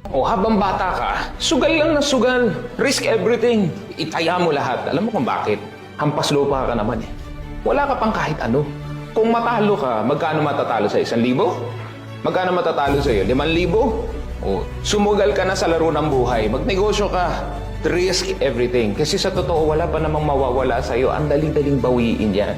O habang bata ka, sugal lang na sugal. Risk everything. Itaya mo lahat. Alam mo kung bakit? Hampas lupa ka naman eh. Wala ka pang kahit ano. Kung matalo ka, magkano matatalo sa 1,000? Magkano matatalo sa iyo? 5,000? O, sumugal ka na sa laro ng buhay. Magnegosyo ka. Risk everything. Kasi sa totoo, wala pa namang mawawala sa iyo. Ang daling-daling bawiin yan.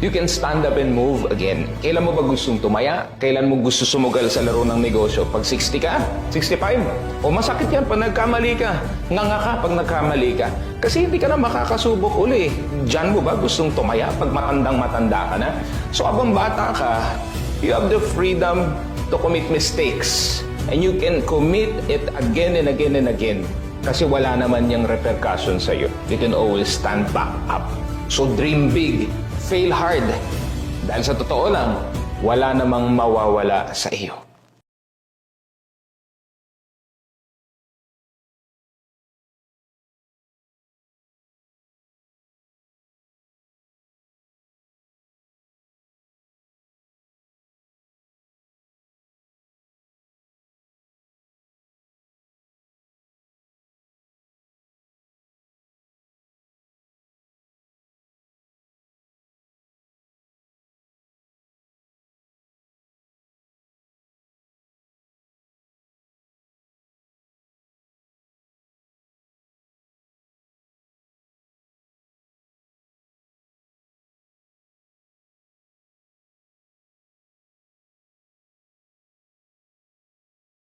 You can stand up and move again. Kailan mo ba gustong tumaya? Kailan mo gusto sumugal sa laro ng negosyo? Pag 60 ka? 65? O masakit yan pag nagkamali ka. Nganga ka pag nagkamali ka. Kasi hindi ka na makakasubok uli. Diyan mo ba gustong tumaya pag matandang-matanda ka na? So abang bata ka, you have the freedom to commit mistakes. And you can commit it again and again and again. Kasi wala naman yung repercussion sa'yo. You can always stand back up. So dream big. Fail hard. Dahil sa totoo lang, wala namang mawawala sa iyo.